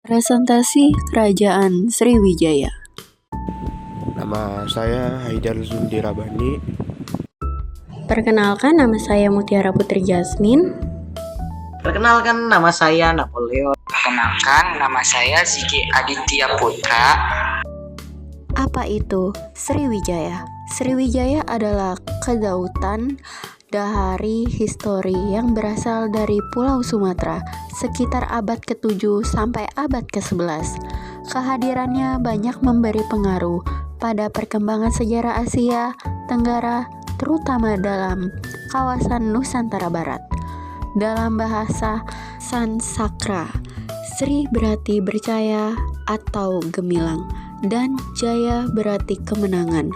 Presentasi Kerajaan Sriwijaya. Nama saya Haidar Zundirabani. Perkenalkan, nama saya Mutiara Putri Jasmine. Perkenalkan, nama saya Napoleon. Perkenalkan, nama saya Ziki Aditya Putra. Apa itu Sriwijaya? Sriwijaya adalah kedautan dari histori yang berasal dari Pulau Sumatera sekitar abad ke-7 sampai abad ke-11. Kehadirannya banyak memberi pengaruh pada perkembangan sejarah Asia Tenggara, terutama dalam kawasan Nusantara Barat. Dalam bahasa Sanskerta, Sri berarti bercahaya atau gemilang, dan Jaya berarti kemenangan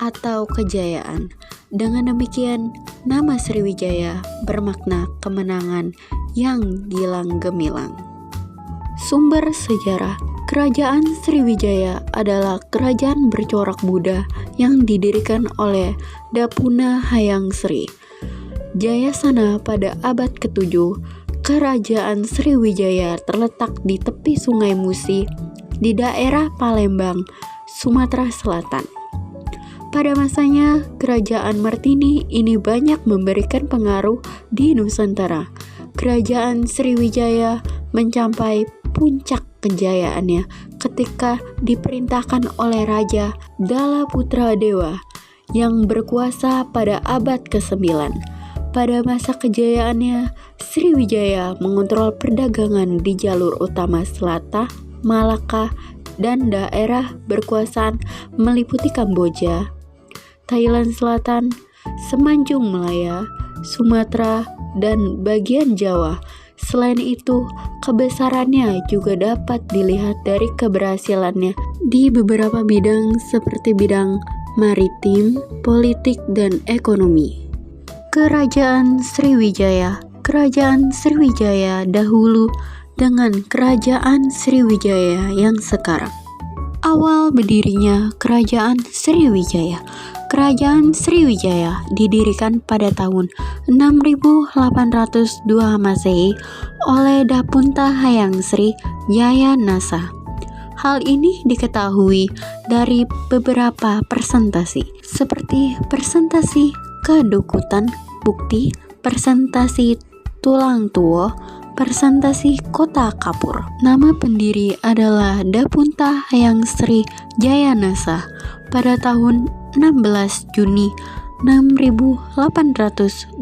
atau kejayaan. Dengan demikian, nama Sriwijaya bermakna kemenangan yang gilang gemilang. Sumber sejarah. Kerajaan Sriwijaya adalah kerajaan bercorak Buddha yang didirikan oleh Dapuna Hayang Sri Jayasana pada abad ke-7. Kerajaan Sriwijaya terletak di tepi Sungai Musi di daerah Palembang, Sumatera Selatan. Pada masanya, Kerajaan Martini ini banyak memberikan pengaruh di Nusantara. Kerajaan Sriwijaya mencapai puncak kejayaannya ketika diperintahkan oleh Raja Dalaputra Dewa yang berkuasa pada abad ke-9. Pada masa kejayaannya, Sriwijaya mengontrol perdagangan di jalur utama Selatan, Malaka, dan daerah berkuasaan meliputi Kamboja, Thailand Selatan, Semenanjung Malaya, Sumatera, dan bagian Jawa. Selain itu, kebesarannya juga dapat dilihat dari keberhasilannya di beberapa bidang seperti bidang maritim, politik, dan ekonomi. Kerajaan Sriwijaya. Kerajaan Sriwijaya dahulu dengan Kerajaan Sriwijaya yang sekarang. Awal berdirinya Kerajaan Sriwijaya. Kerajaan Sriwijaya didirikan pada tahun 6802 Masehi oleh Dapunta Hayang Sri Jayanasa. Hal ini diketahui dari beberapa presentasi, seperti presentasi kedukutan bukti, presentasi tulang tuwo, presentasi kota kapur. Nama pendiri adalah Dapunta Hayang Sri Jayanasa pada tahun 16 Juni 6820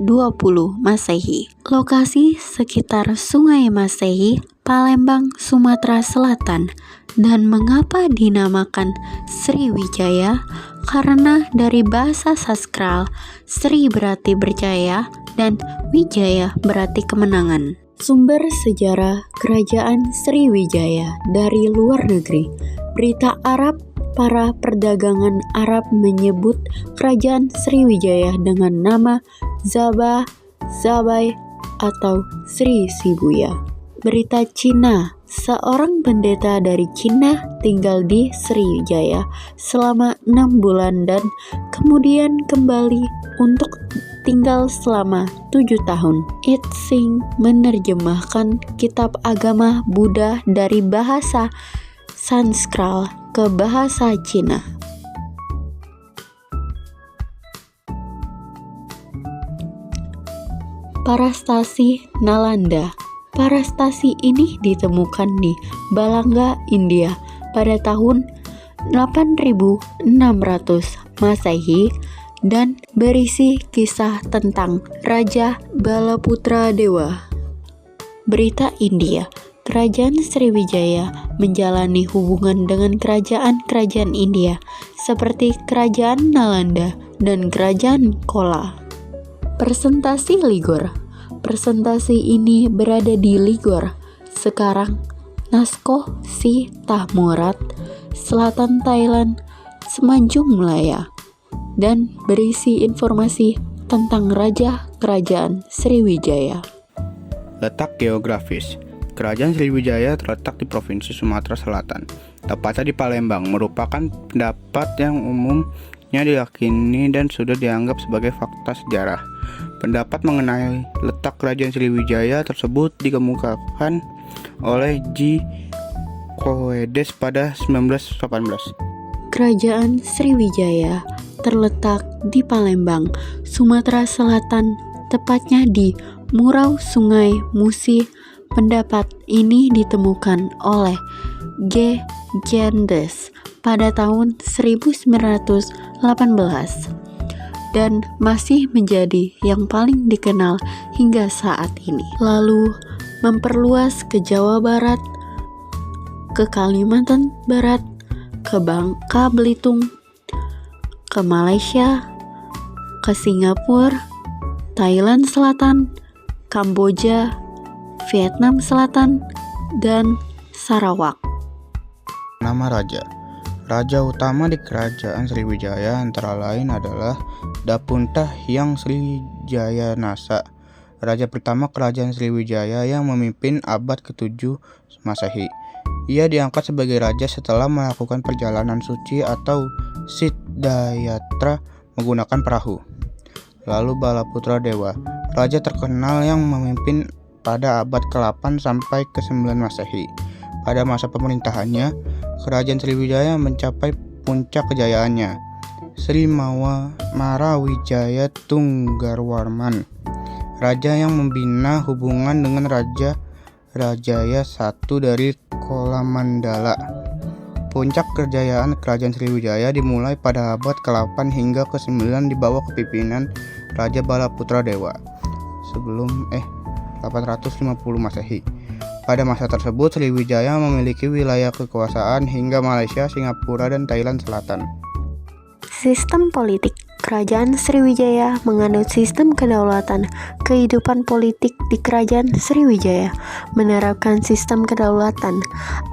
Masehi. Lokasi sekitar Sungai Masehi, Palembang, Sumatera Selatan. Dan mengapa dinamakan Sriwijaya? Karena dari bahasa Sanskrit, Sri berarti berjaya dan Wijaya berarti kemenangan. Sumber sejarah Kerajaan Sriwijaya dari luar negeri. Berita Arab. Para perdagangan Arab menyebut Kerajaan Sriwijaya dengan nama Zabai atau Sri Sibuya. Berita Cina. Seorang pendeta dari Cina tinggal di Sriwijaya selama 6 bulan dan kemudian kembali untuk tinggal selama 7 tahun. It Sing menerjemahkan kitab agama Buddha dari bahasa Sanskrit ke bahasa Cina. Prasasti Nalanda. Prasasti ini ditemukan di Balanga, India pada tahun 8600 Masehi dan berisi kisah tentang Raja Balaputra Dewa. Berita India. Kerajaan Sriwijaya menjalani hubungan dengan kerajaan-kerajaan India seperti Kerajaan Nalanda dan Kerajaan Kola. Presentasi Ligor. Presentasi ini berada di Ligor, sekarang Naskah Si Tahmurat, Selatan Thailand, Semenanjung Malaya, dan berisi informasi tentang Raja Kerajaan Sriwijaya. Letak geografis. Kerajaan Sriwijaya terletak di Provinsi Sumatera Selatan, tepatnya di Palembang, merupakan pendapat yang umumnya diyakini dan sudah dianggap sebagai fakta sejarah. Pendapat mengenai letak Kerajaan Sriwijaya tersebut dikemukakan oleh G. Kowedes pada 1918. Kerajaan Sriwijaya terletak di Palembang, Sumatera Selatan, tepatnya di Murau Sungai Musi. Pendapat ini ditemukan oleh G. Gendes pada tahun 1918 dan masih menjadi yang paling dikenal hingga saat ini. Lalu memperluas ke Jawa Barat, ke Kalimantan Barat, ke Bangka Belitung, ke Malaysia, ke Singapura, Thailand Selatan, Kamboja, Vietnam Selatan, dan Sarawak. Nama raja. Raja utama di Kerajaan Sriwijaya antara lain adalah Dapuntah Hyang Srijaya Nasa, raja pertama Kerajaan Sriwijaya yang memimpin abad ke-7 Masehi. Ia diangkat sebagai raja setelah melakukan perjalanan suci atau Siddhayatra menggunakan perahu. Lalu Balaputra Dewa, raja terkenal yang memimpin pada abad ke-8 sampai ke-9 Masehi. Pada masa pemerintahannya, Kerajaan Sriwijaya mencapai puncak kejayaannya. Sri Marawijaya Tunggarwarman, raja yang membina hubungan dengan Raja Rajaya I dari Kolamandala. Puncak kejayaan Kerajaan Sriwijaya dimulai pada abad ke-8 hingga ke-9 di bawah kepemimpinan Raja Balaputra Dewa sebelum 850 Masehi. Pada masa tersebut, Sriwijaya memiliki wilayah kekuasaan hingga Malaysia, Singapura, dan Thailand Selatan. Sistem politik Kerajaan Sriwijaya menganut sistem kedaulatan. Kehidupan politik di Kerajaan Sriwijaya menerapkan sistem kedaulatan.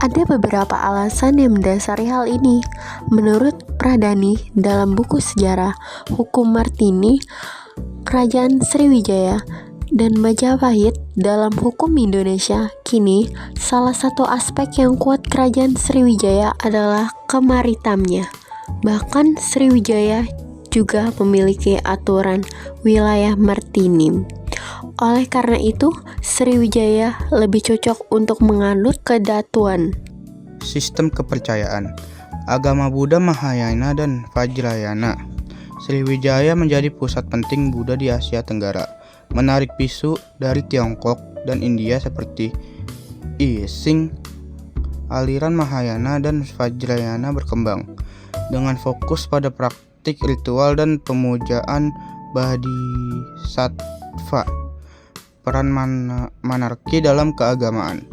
Ada beberapa alasan yang mendasari hal ini. Menurut Pradani dalam buku sejarah Hukum Martini, Kerajaan Sriwijaya dan Majapahit dalam hukum Indonesia kini, salah satu aspek yang kuat Kerajaan Sriwijaya adalah kemaritimnya. Bahkan Sriwijaya juga memiliki aturan wilayah maritim. Oleh karena itu, Sriwijaya lebih cocok untuk menganut kedatuan. Sistem kepercayaan agama Buddha Mahayana dan Vajrayana. Sriwijaya menjadi pusat penting Buddha di Asia Tenggara, menarik bisu dari Tiongkok dan India seperti Ising. Aliran Mahayana dan Vajrayana berkembang dengan fokus pada praktik ritual dan pemujaan Bodhisattva. Peran monarki dalam keagamaan.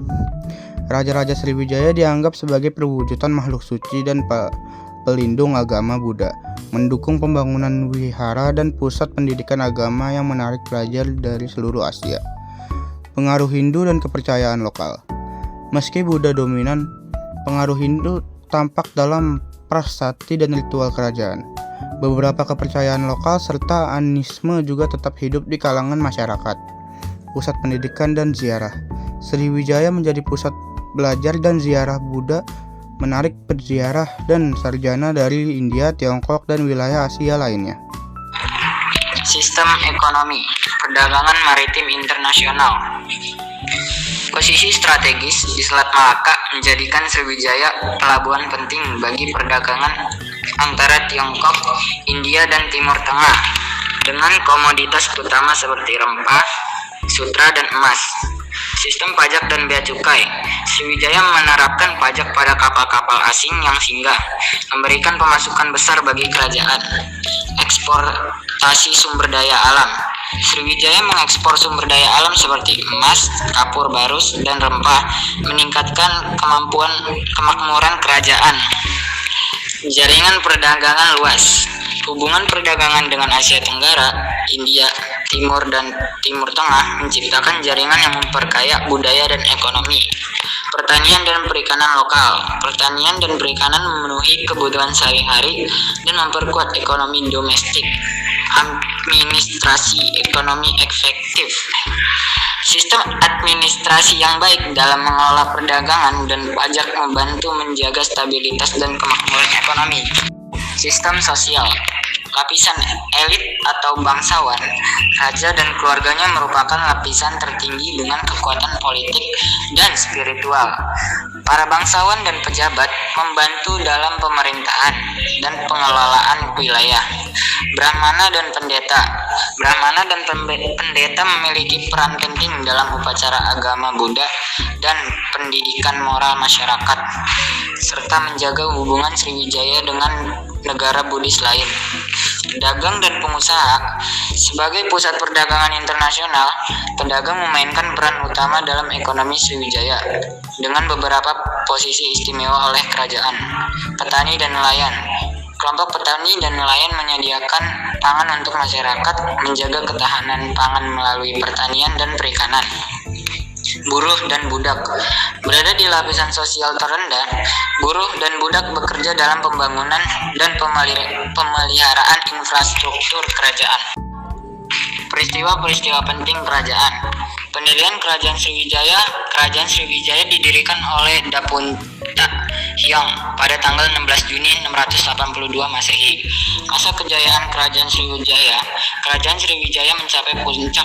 Raja-raja Sriwijaya dianggap sebagai perwujudan makhluk suci dan pelindung agama Buddha, mendukung pembangunan wihara dan pusat pendidikan agama yang menarik pelajar dari seluruh Asia. Pengaruh Hindu dan kepercayaan lokal. Meski Buddha dominan, pengaruh Hindu tampak dalam prasasti dan ritual kerajaan. Beberapa kepercayaan lokal serta animisme juga tetap hidup di kalangan masyarakat. Pusat pendidikan dan ziarah. Sriwijaya menjadi pusat belajar dan ziarah Buddha, menarik peziarah dan sarjana dari India, Tiongkok, dan wilayah Asia lainnya. Sistem ekonomi, perdagangan maritim internasional. Posisi strategis di Selat Malaka menjadikan Sriwijaya pelabuhan penting bagi perdagangan antara Tiongkok, India, dan Timur Tengah dengan komoditas utama seperti rempah, sutra, dan emas. Sistem pajak dan bea cukai. Sriwijaya menerapkan pajak pada kapal-kapal asing yang singgah, memberikan pemasukan besar bagi kerajaan. Eksportasi sumber daya alam. Sriwijaya mengekspor sumber daya alam seperti emas, kapur barus, dan rempah, meningkatkan kemampuan kemakmuran kerajaan. Jaringan perdagangan luas. Hubungan perdagangan dengan Asia Tenggara, India, Timur, dan Timur Tengah menciptakan jaringan yang memperkaya budaya dan ekonomi. Pertanian dan perikanan lokal. Pertanian dan perikanan memenuhi kebutuhan sehari-hari dan memperkuat ekonomi domestik. Administrasi ekonomi efektif. Sistem administrasi yang baik dalam mengelola perdagangan dan pajak membantu menjaga stabilitas dan kemakmuran ekonomi. Sistem sosial. Lapisan elit atau bangsawan, raja dan keluarganya merupakan lapisan tertinggi dengan kekuatan politik dan spiritual. Para bangsawan dan pejabat membantu dalam pemerintahan dan pengelolaan wilayah. Brahmana dan pendeta. Brahmana dan pendeta memiliki peran penting dalam upacara agama Buddha dan pendidikan moral masyarakat, serta menjaga hubungan Sriwijaya dengan negara Buddhis lain. Pedagang dan pengusaha. Sebagai pusat perdagangan internasional, pedagang memainkan peran utama dalam ekonomi Sriwijaya dengan beberapa posisi istimewa oleh kerajaan. Petani dan nelayan. Kelompok petani dan nelayan menyediakan pangan untuk masyarakat, menjaga ketahanan pangan melalui pertanian dan perikanan. Buruh dan budak. Berada di lapisan sosial terendah, buruh dan budak bekerja dalam pembangunan dan pemeliharaan infrastruktur kerajaan. Peristiwa-peristiwa penting kerajaan. Pendirian Kerajaan Sriwijaya didirikan oleh Dapunta Hyang pada tanggal 16 Juni 682 Masehi. Masa kejayaan Kerajaan Sriwijaya mencapai puncak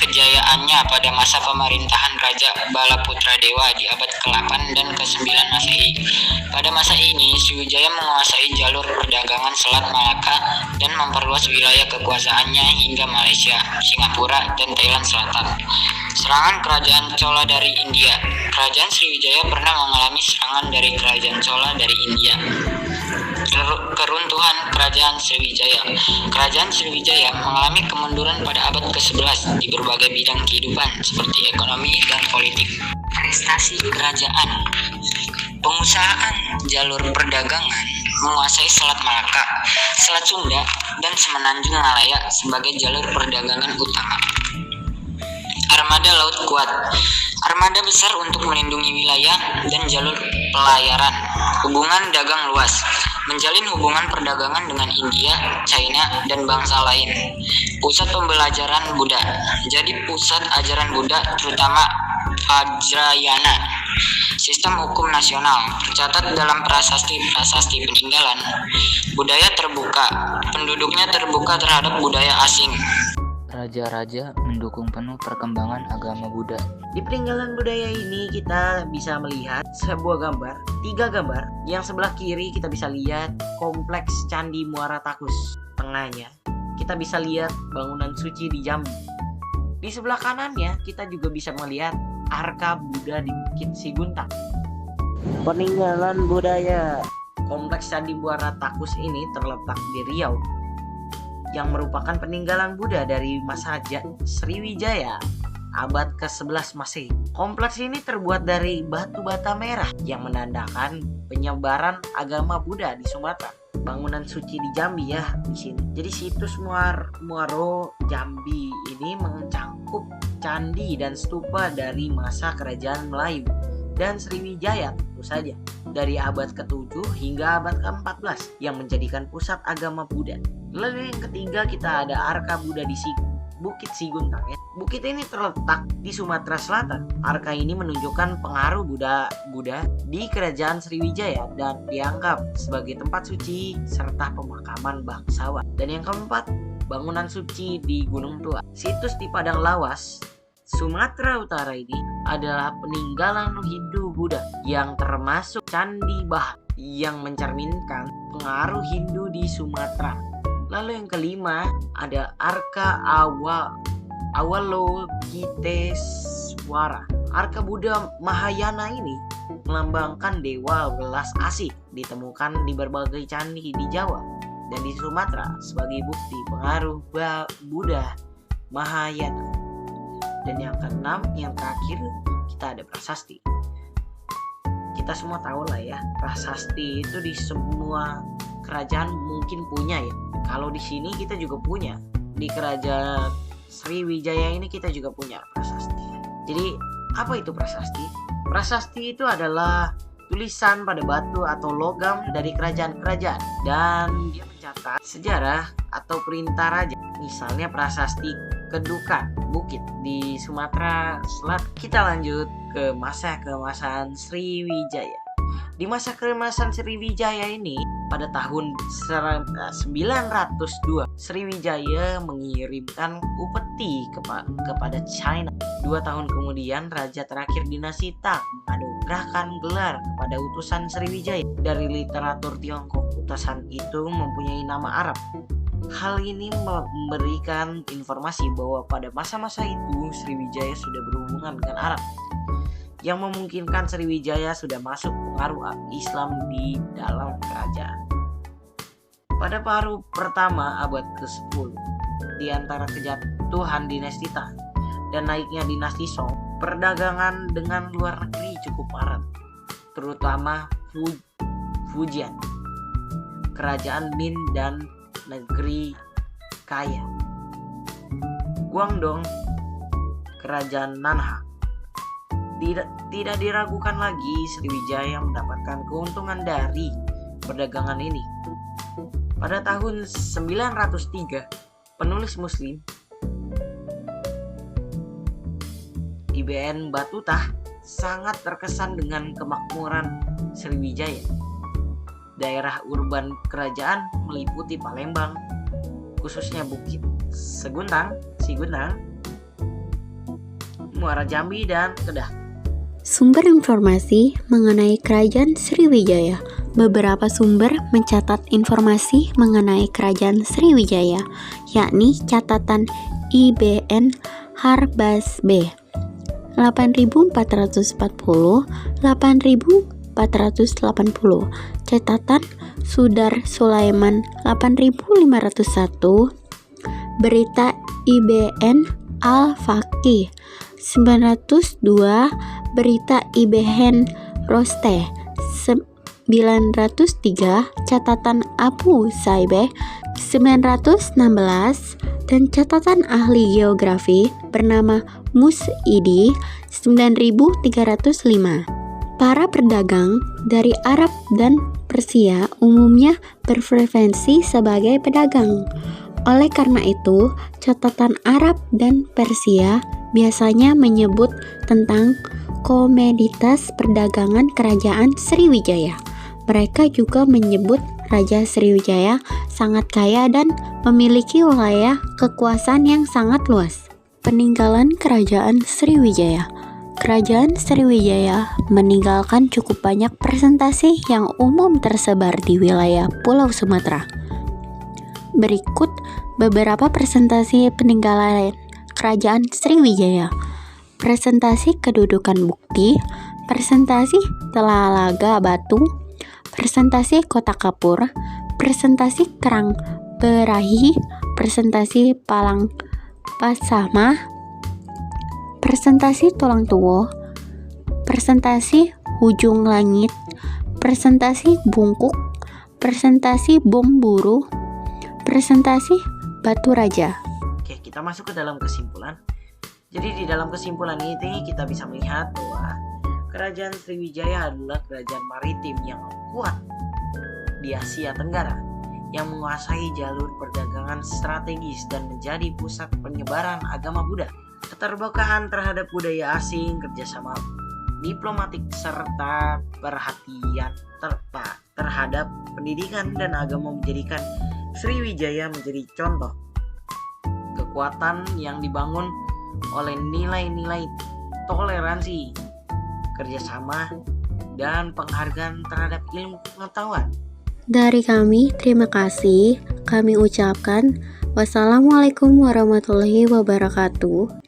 kejayaannya pada masa pemerintahan Raja Balaputradewa di abad ke-8 dan ke-9 Masehi. Pada masa ini, Sriwijaya menguasai jalur perdagangan Selat Malaka dan memperluas wilayah kekuasaannya hingga Malaysia, Singapura, dan Thailand Selatan. Serangan Kerajaan Chola dari India. Kerajaan Sriwijaya pernah mengalami serangan dari Kerajaan Chola dari India. Keruntuhan Kerajaan Sriwijaya. Kerajaan Sriwijaya mengalami kemunduran pada abad ke-11 di berbagai bidang kehidupan seperti ekonomi dan politik. Prestasi kerajaan. Pengusahaan jalur perdagangan menguasai Selat Malaka, Selat Sunda, dan Semenanjung Malaya sebagai jalur perdagangan utama. Armada laut kuat. Armada besar untuk melindungi wilayah dan jalur pelayaran. Hubungan dagang luas. Menjalin hubungan perdagangan dengan India, China, dan bangsa lain. Pusat pembelajaran Buddha. Jadi pusat ajaran Buddha terutama Vajrayana. Sistem hukum nasional tercatat dalam prasasti peninggalan. Budaya terbuka. Penduduknya terbuka terhadap budaya asing. Raja-raja mendukung penuh perkembangan agama Buddha. Di peninggalan budaya ini kita bisa melihat sebuah gambar, 3 gambar. Yang sebelah kiri kita bisa lihat kompleks Candi Muara Takus. Tengahnya kita bisa lihat bangunan suci di Jambi. Di sebelah kanannya kita juga bisa melihat Arka Buddha di Bukit Siguntang. Peninggalan budaya. Kompleks Candi Muara Takus ini terletak di Riau, yang merupakan peninggalan Buddha dari masa Sriwijaya abad ke-11 Masehi. Kompleks ini terbuat dari batu bata merah yang menandakan penyebaran agama Buddha di Sumatera. Bangunan suci di Jambi ya di sini. Jadi situs Muaro Jambi ini mencangkup candi dan stupa dari masa kerajaan Melayu dan Sriwijaya tentu saja dari abad ke-7 hingga abad ke-14 yang menjadikan pusat agama Buddha. Lalu yang ketiga kita ada Arka Buddha di Bukit Siguntang ya. Bukit ini terletak di Sumatera Selatan. Arka ini menunjukkan pengaruh Buddha di kerajaan Sriwijaya dan dianggap sebagai tempat suci serta pemakaman bangsawan. Dan yang keempat, bangunan suci di Gunung Tua. Situs di Padang Lawas, Sumatera Utara ini adalah peninggalan Hindu Buddha yang termasuk Candi Bahat yang mencerminkan pengaruh Hindu di Sumatera. Lalu yang kelima ada Arka Avalokiteswara. Arka Buddha Mahayana ini melambangkan dewa welas asih, ditemukan di berbagai candi di Jawa dan di Sumatera sebagai bukti pengaruh Buddha Mahayana. Dan yang keenam, yang terakhir kita ada prasasti. Kita semua tahu lah ya, prasasti itu di semua kerajaan mungkin punya ya. Kalau di sini kita juga punya. Di kerajaan Sriwijaya ini kita juga punya prasasti. Jadi apa itu prasasti? Prasasti itu adalah tulisan pada batu atau logam dari kerajaan-kerajaan, dan dia mencatat sejarah atau perintah raja. Misalnya prasasti Kedukan Bukit di Sumatera Selatan. Kita lanjut ke masa keemasan Sriwijaya. Di masa keemasan Sriwijaya ini, pada tahun 902, Sriwijaya mengirimkan upeti kepada China 2 tahun kemudian, raja terakhir dinasti Tang menganugerahkan gelar kepada utusan Sriwijaya. Dari literatur Tiongkok, utusan itu mempunyai nama Arab. Hal ini memberikan informasi bahwa pada masa-masa itu Sriwijaya sudah berhubungan dengan Arab, yang memungkinkan Sriwijaya sudah masuk pengaruh Islam di dalam kerajaan. Pada paruh pertama abad ke-10, di antara kejatuhan dinasti Tang dan naiknya dinasti Song, perdagangan dengan luar negeri cukup marak, terutama Fujian, kerajaan Min, dan negeri kaya Guangdong, kerajaan Nanha. Tidak diragukan lagi, Sriwijaya mendapatkan keuntungan dari perdagangan ini. Pada tahun 903, penulis Muslim Ibn Battuta sangat terkesan dengan kemakmuran Sriwijaya. Daerah urban kerajaan meliputi Palembang, khususnya Bukit Seguntang, Muara Jambi, dan Kedah. Sumber informasi mengenai Kerajaan Sriwijaya. Beberapa sumber mencatat informasi mengenai Kerajaan Sriwijaya, yakni catatan IBN Harbas B 8440, 8480, catatan Sudar Sulaiman 8501, berita IBN Al-Faqih 902, berita IBN Roste 903, catatan Abu Saibeh 916, dan catatan ahli geografi bernama Mus'idi 9305. Para pedagang dari Arab dan Persia umumnya berpreferensi sebagai pedagang. Oleh karena itu, catatan Arab dan Persia biasanya menyebut tentang komoditas perdagangan kerajaan Sriwijaya. Mereka juga menyebut Raja Sriwijaya sangat kaya dan memiliki wilayah kekuasaan yang sangat luas. Peninggalan Kerajaan Sriwijaya. Kerajaan Sriwijaya meninggalkan cukup banyak presentasi yang umum tersebar di wilayah Pulau Sumatera. Berikut beberapa presentasi peninggalan Kerajaan Sriwijaya. Presentasi kedudukan bukti, presentasi Telalaga Batu, presentasi Kota Kapur, presentasi Kerang Berahi, presentasi Palang Pasama, presentasi Tulang Tuwo, presentasi Hujung Langit, presentasi Bungkuk, presentasi Bom Buru, presentasi Batu Raja. Oke, kita masuk ke dalam kesimpulan. Jadi di dalam kesimpulan ini kita bisa melihat bahwa Kerajaan Sriwijaya adalah kerajaan maritim yang kuat di Asia Tenggara, yang menguasai jalur perdagangan strategis dan menjadi pusat penyebaran agama Buddha. Keterbukaan terhadap budaya asing, kerjasama diplomatik, serta perhatian terhadap pendidikan dan agama menjadikan Sriwijaya menjadi contoh kekuatan yang dibangun oleh nilai-nilai toleransi, kerjasama, dan penghargaan terhadap ilmu pengetahuan. Dari kami, terima kasih. Kami ucapkan wassalamualaikum warahmatullahi wabarakatuh.